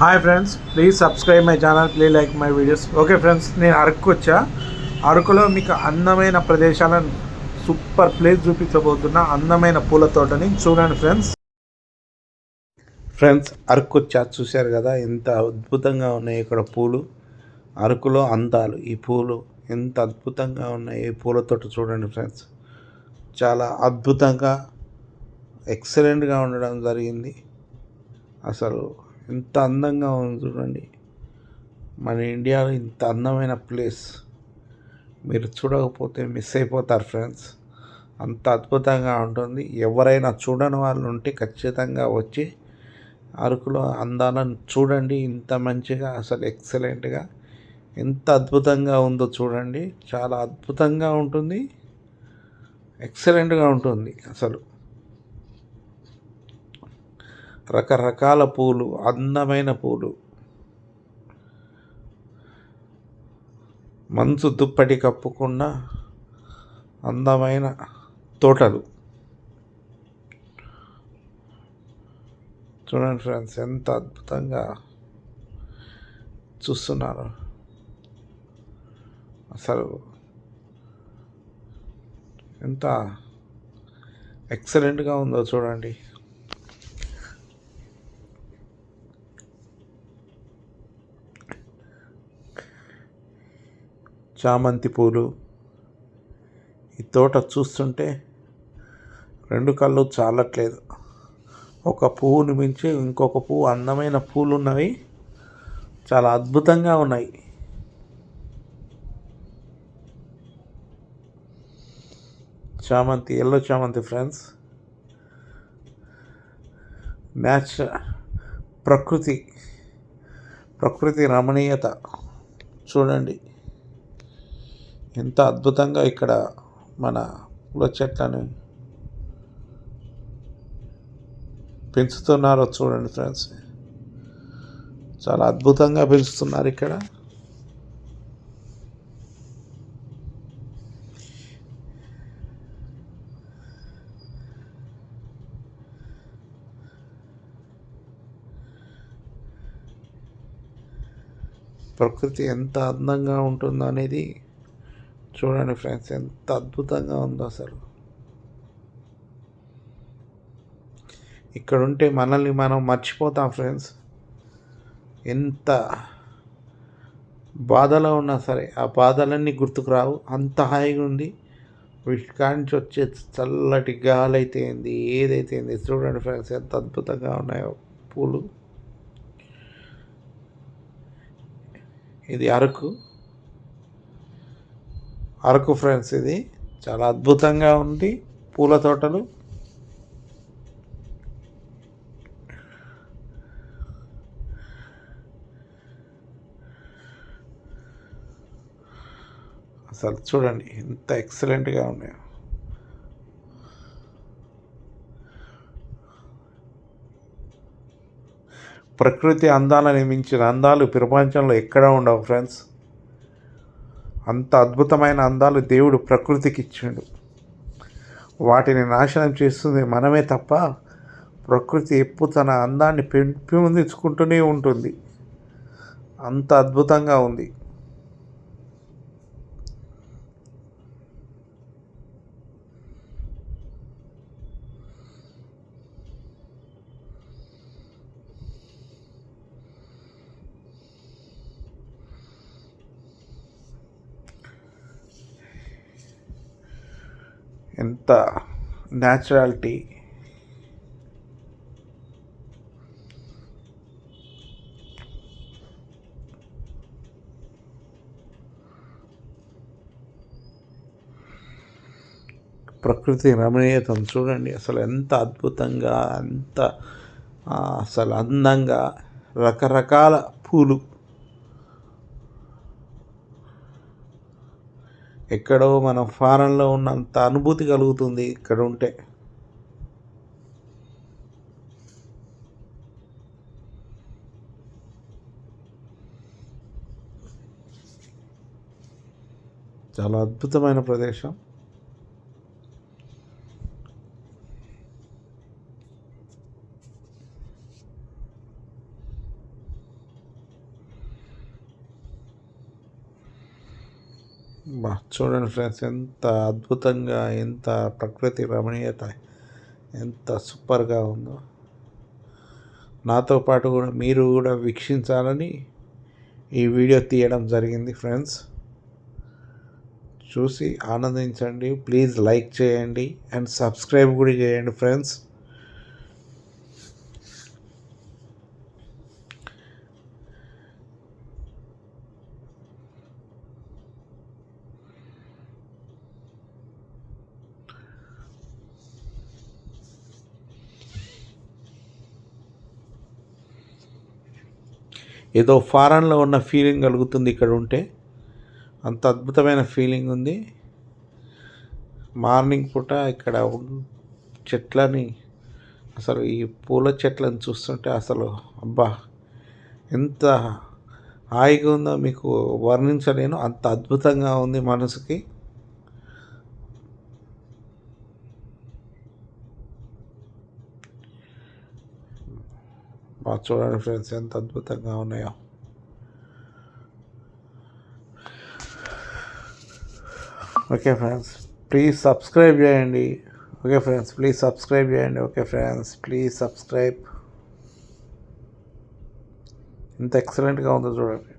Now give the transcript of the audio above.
Hi friends, please subscribe my channel, please like my videos. Okay friends, నేను అరకు వచ్చా. అరకులో మీకు అందమైన ప్రదేశాలను సూపర్ ప్లేస్ చూపించబోతున్నా. అందమైన పూల తోటని చూడండి ఫ్రెండ్స్. అరకు వచ్చా, చూశారు కదా ఎంత అద్భుతంగా ఉన్నాయి ఇక్కడ పూలు. అరకులో అందాలు, ఈ పూలు ఎంత అద్భుతంగా ఉన్నాయి. ఈ పూల తోట చూడండి ఫ్రెండ్స్, చాలా అద్భుతంగా ఎక్సలెంట్గా ఉండడం జరిగింది. అసలు ఎంత అందంగా ఉంది చూడండి. మన ఇండియాలో ఇంత అందమైన ప్లేస్ మీరు చూడకపోతే మిస్ అయిపోతారు ఫ్రెండ్స్. అంత అద్భుతంగా ఉంటుంది. ఎవరైనా చూడని వాళ్ళు ఉంటే ఖచ్చితంగా వచ్చి అరకులో అందాలను చూడండి. ఇంత మంచిగా, అసలు ఎక్సలెంట్గా ఎంత అద్భుతంగా ఉందో చూడండి. చాలా అద్భుతంగా ఉంటుంది, ఎక్సలెంట్గా ఉంటుంది. అసలు రకరకాల పూలు, అందమైన పూలు, మంచు దుప్పటి కప్పుకున్న అందమైన తోటలు చూడండి ఫ్రెండ్స్, ఎంత అద్భుతంగా చూస్తున్నారు. అసలు ఎంత ఎక్సలెంట్గా ఉందో చూడండి. చామంతి పూలు, ఈ తోట చూస్తుంటే రెండు కళ్ళు చాలట్లేదు. ఒక పువ్వుని మించి ఇంకొక పువ్వు, అందమైన పూలు ఉన్నవి, చాలా అద్భుతంగా ఉన్నాయి. చామంతి, ఎల్లో చామంతి ఫ్రెండ్స్. ప్రకృతి రమణీయత చూడండి. ఎంత అద్భుతంగా ఇక్కడ మన పూల చెట్లను పెంచుతున్నారో చూడండి ఫ్రెండ్స్. చాలా అద్భుతంగా పెంచుతున్నారు ఇక్కడ. ప్రకృతి ఎంత అందంగా ఉంటుందో అనేది చూడండి ఫ్రెండ్స్, ఎంత అద్భుతంగా ఉందో అసలు. ఇక్కడ ఉంటే మనల్ని మనం మర్చిపోతాం ఫ్రెండ్స్. ఎంత బాధలో ఉన్నా సరే ఆ బాధలన్నీ గుర్తుకు రావు, అంత హాయిగా ఉంది. వీటి కాంచి వచ్చే చల్లటి గాలి అయితే ఏంది, ఏదైతే ఏంది చూడండి ఫ్రెండ్స్, ఎంత అద్భుతంగా ఉన్నాయో పూలు. ఇది అరకు ఫ్రెండ్స్. ఇది చాలా అద్భుతంగా ఉంది పూల తోటలు. అసలు చూడండి ఎంత ఎక్సలెంట్గా ఉన్నాయో. ప్రకృతి అందాలని మించిన అందాలు ప్రపంచంలో ఎక్కడా ఉండవు ఫ్రెండ్స్. అంత అద్భుతమైన అందాలు దేవుడు ప్రకృతికి ఇచ్చాడు. వాటిని నాశనం చేస్తుంది మనమే తప్ప ప్రకృతి ఎప్పుడు తన అందాన్ని పెంపొందించుకుంటూనే ఉంటుంది. అంత అద్భుతంగా ఉంది. ఎంత న్యాచురాలిటీ, ప్రకృతి రమణీయతను చూడండి. అసలు ఎంత అద్భుతంగా, ఎంత అసలు అందంగా, రకరకాల పూలు. ఎక్కడో మనం ఫారెన్లో ఉన్నంత అనుభూతి కలుగుతుంది ఇక్కడ ఉంటే. చాలా అద్భుతమైన ప్రదేశం. చూడండి ఫ్రెండ్స్, ఎంత అద్భుతంగా, ఎంత ప్రకృతి రమణీయత, ఎంత సూపర్గా ఉందో. నాతో పాటు కూడా మీరు కూడా వీక్షించాలని ఈ వీడియో తీయడం జరిగింది ఫ్రెండ్స్. చూసి ఆనందించండి. ప్లీజ్ లైక్ చేయండి అండ్ సబ్స్క్రైబ్ కూడా చేయండి ఫ్రెండ్స్. ఏదో ఫారెన్లో ఉన్న ఫీలింగ్ కలుగుతుంది ఇక్కడ ఉంటే. అంత అద్భుతమైన ఫీలింగ్ ఉంది. మార్నింగ్ పూట ఇక్కడ చెట్లని, అసలు ఈ పూల చెట్లను చూస్తుంటే అసలు అబ్బా ఎంత హాయిగా ఉందో మీకు వర్ణించలేను. అంత అద్భుతంగా ఉంది మనసుకి. చూడండి ఫ్రెండ్స్, ఎంత అద్భుతంగా ఉన్నాయో. ఓకే ఫ్రెండ్స్, ప్లీజ్ సబ్స్క్రైబ్ చేయండి. ఓకే ఫ్రెండ్స్, ప్లీజ్ సబ్స్క్రైబ్ చేయండి. Okay friends, please subscribe. ఎంత ఎక్సలెంట్గా ఉందో చూడండి.